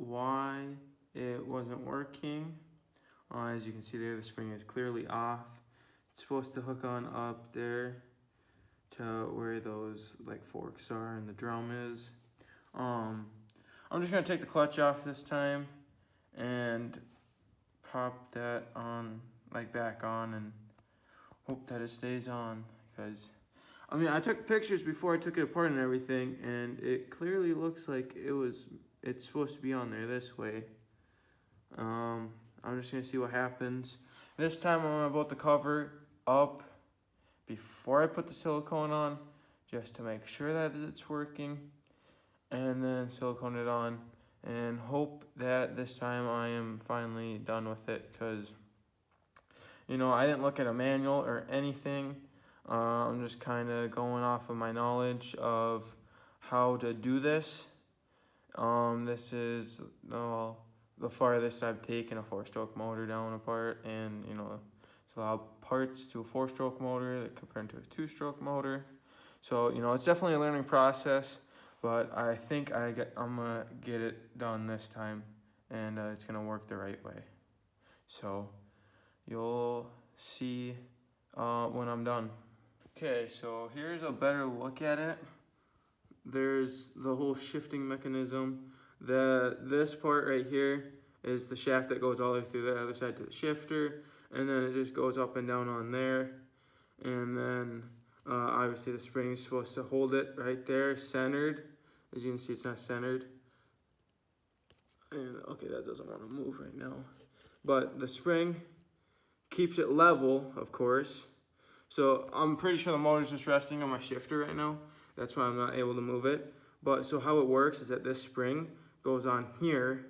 why it wasn't working. As you can see there, the spring is clearly off. It's supposed to hook on up there to where those like forks are and the drum is. I'm just gonna take the clutch off this time and pop that on, like back on, and hope that it stays on, because I mean, I took pictures before I took it apart and everything, and it clearly looks like it's supposed to be on there this way. I'm just gonna see what happens. This time I'm about to cover up before I put the silicone on, just to make sure that it's working, and then silicone it on and hope that this time I am finally done with it, because you know, I didn't look at a manual or anything. I'm just kind of going off of my knowledge of how to do this. This is the farthest I've taken a 4-stroke motor down apart, and you know, it's a lot of parts to a 4-stroke motor compared to a 2-stroke motor. So you know, it's definitely a learning process, but I think I'm gonna get it done this time, and it's gonna work the right way. So you'll see when I'm done. Okay, so here's a better look at it. There's the whole shifting mechanism. This part right here is the shaft that goes all the way through the other side to the shifter, and then it just goes up and down on there. And then obviously the spring is supposed to hold it right there, centered. As you can see, it's not centered. And okay, that doesn't want to move right now. But the spring keeps it level, of course. So I'm pretty sure the motor's just resting on my shifter right now. That's why I'm not able to move it. But so how it works is that this spring goes on here,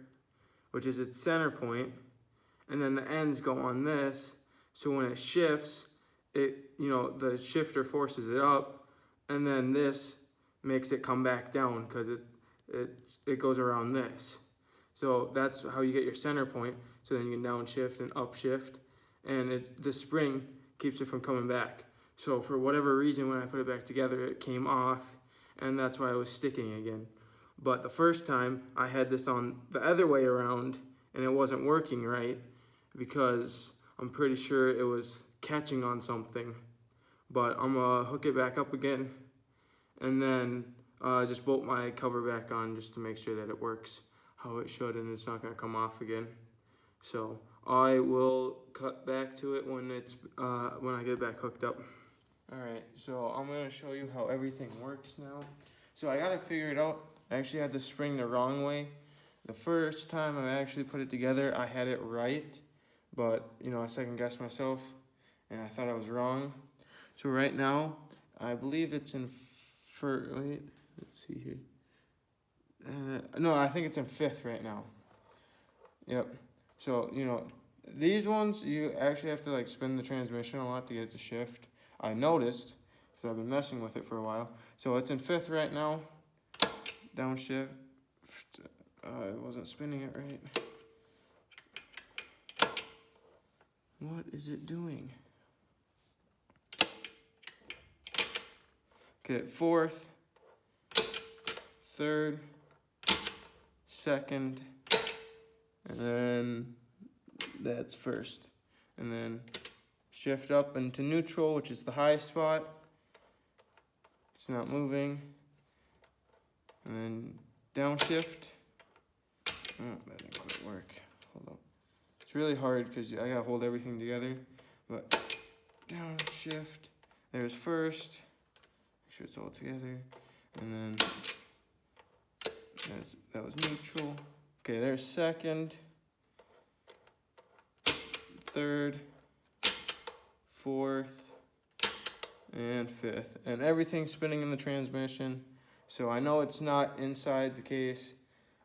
which is its center point, and then the ends go on this. So when it shifts, the shifter forces it up, and then this makes it come back down because it goes around this. So that's how you get your center point. So then you can downshift and upshift, and the spring keeps it from coming back. So for whatever reason, when I put it back together, it came off, and that's why it was sticking again. But the first time, I had this on the other way around, and it wasn't working right, because I'm pretty sure it was catching on something. But I'm gonna hook it back up again, and then just bolt my cover back on just to make sure that it works how it should, and it's not gonna come off again. So I will cut back to it when I get it back hooked up. All right, so I'm gonna show you how everything works now. So I gotta figure it out. I actually had the spring the wrong way. The first time I actually put it together, I had it right, but you know, I second guessed myself, and I thought I was wrong. So right now, I believe it's in wait, let's see here. No, I think it's in 5th right now. Yep. So, you know, these ones, you actually have to like spin the transmission a lot to get it to shift. I noticed, so I've been messing with it for a while. So it's in 5th right now. Downshift. It wasn't spinning it right. What is it doing? Okay, 4th, 3rd, 2nd, and then that's 1st. And then shift up into neutral, which is the high spot. It's not moving. And then downshift. Oh, that didn't quite work. Hold up. It's really hard because I gotta hold everything together. But downshift. There's 1st. Make sure it's all together. And then that was neutral. Okay, there's 2nd, 3rd, 4th, and 5th. And everything's spinning in the transmission. So I know it's not inside the case.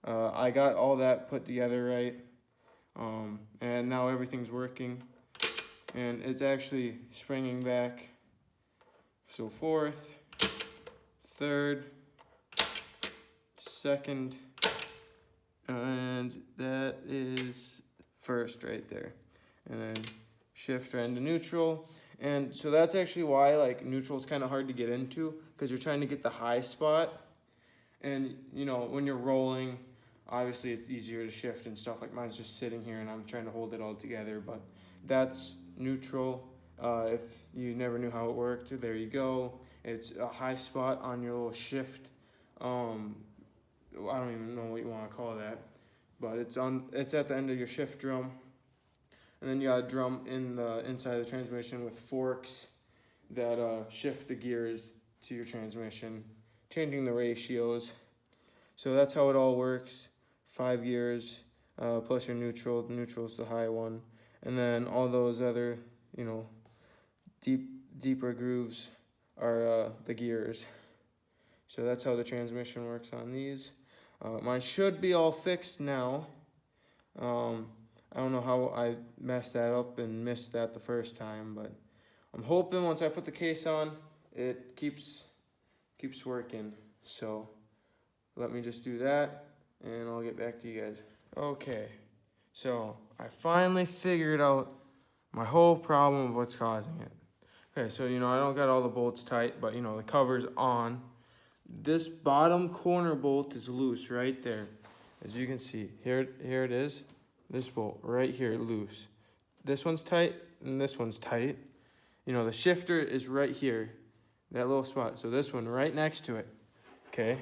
I got all that put together right. And now everything's working. And it's actually springing back. So 4th, 3rd, 2nd, and that is 1st right there. And then shift right into neutral. And so that's actually why like neutral is kind of hard to get into, because you're trying to get the high spot. And you know, when you're rolling, Obviously, it's easier to shift and stuff. Like mine's just sitting here and I'm trying to hold it all together, but that's neutral. If you never knew how it worked, there you go. It's a high spot on your little shift. I don't even know what you want to call that, but it's at the end of your shift drum. And then you got a drum in the inside of the transmission with forks that shift the gears to your transmission, changing the ratios. So that's how it all works. 5 gears plus your neutral. The neutral is the high one, and then all those other, deeper grooves are the gears. So that's how the transmission works on these. Mine should be all fixed now. I don't know how I messed that up and missed that the first time, but I'm hoping once I put the case on, it keeps working. So let me just do that, and I'll get back to you guys. Okay, so I finally figured out my whole problem of what's causing it. Okay, so I don't got all the bolts tight, but the cover's on. This bottom corner bolt is loose right there. As you can see, here it is. This bolt right here, loose. This one's tight, and this one's tight. The shifter is right here, that little spot. So this one right next to it. Okay,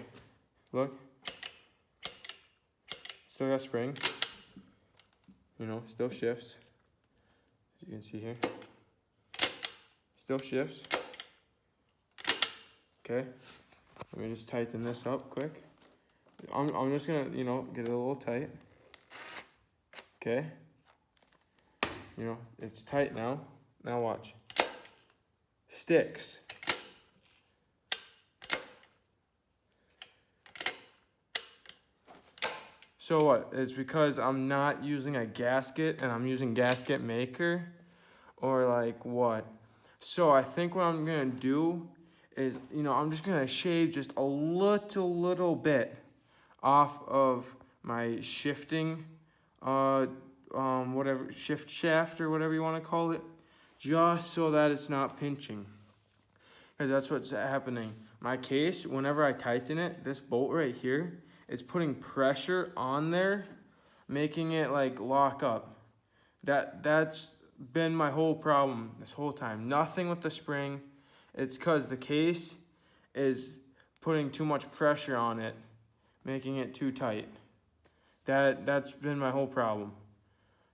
look. Still got spring. Still shifts. As you can see here. Still shifts. Okay. Let me just tighten this up quick. I'm just gonna, get it a little tight. Okay. It's tight now. Now watch. Sticks. So what? It's because I'm not using a gasket and I'm using gasket maker, or like what? So I think what I'm gonna do is, I'm just gonna shave just a little bit off of my shifting, whatever, shift shaft or whatever you want to call it, just so that it's not pinching. Because that's what's happening. My case, whenever I tighten it, this bolt right here, it's putting pressure on there, making it like lock up. That's been my whole problem this whole time. Nothing with the spring. It's because the case is putting too much pressure on it, making it too tight. That's been my whole problem.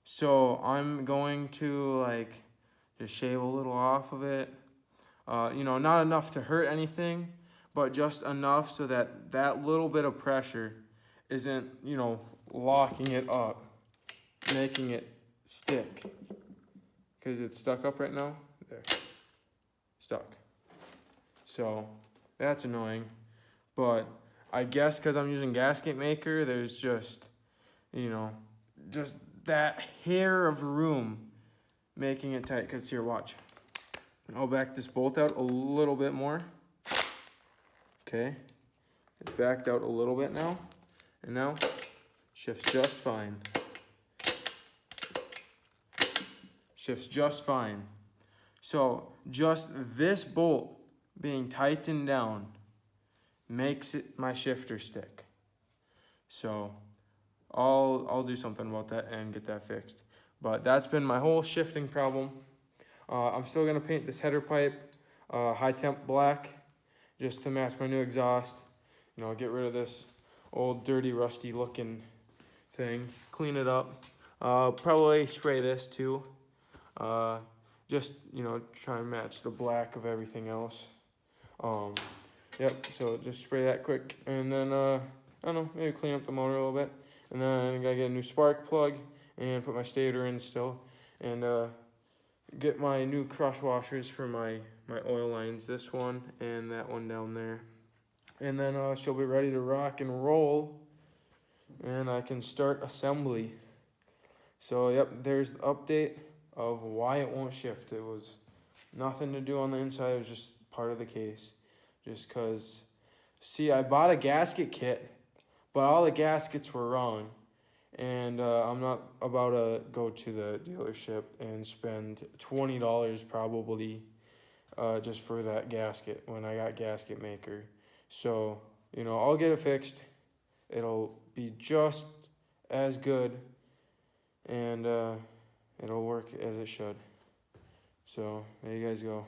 So I'm going to just shave a little off of it. Not enough to hurt anything, but just enough so that little bit of pressure isn't, locking it up, making it stick. Because it's stuck up right now. There. Stuck. So that's annoying. But I guess because I'm using gasket maker, there's just, just that hair of room making it tight. Because here, watch. I'll back this bolt out a little bit more. Okay. It's backed out a little bit now. And now, shifts just fine. Shifts just fine. So just this bolt being tightened down makes my shifter stick. So I'll do something about that and get that fixed. But that's been my whole shifting problem. I'm still gonna paint this header pipe high temp black just to match my new exhaust. Get rid of this old dirty rusty looking thing, clean it up. Probably spray this too. Just try and match the black of everything else. Yep, so just spray that quick, and then I don't know, maybe clean up the motor a little bit, and then I gotta get a new spark plug and put my stator in still, and get my new crush washers for my oil lines, this one and that one down there, and then she'll be ready to rock and roll, and I can start assembly. So yep, there's the update of why it won't shift. It was nothing to do on the inside, it was just part of the case. Just because, see, I bought a gasket kit, but all the gaskets were wrong. And I'm not about to go to the dealership and spend $20 probably just for that gasket when I got gasket maker. So, I'll get it fixed. it'll be just as good, and it'll work as it should. So there you guys go.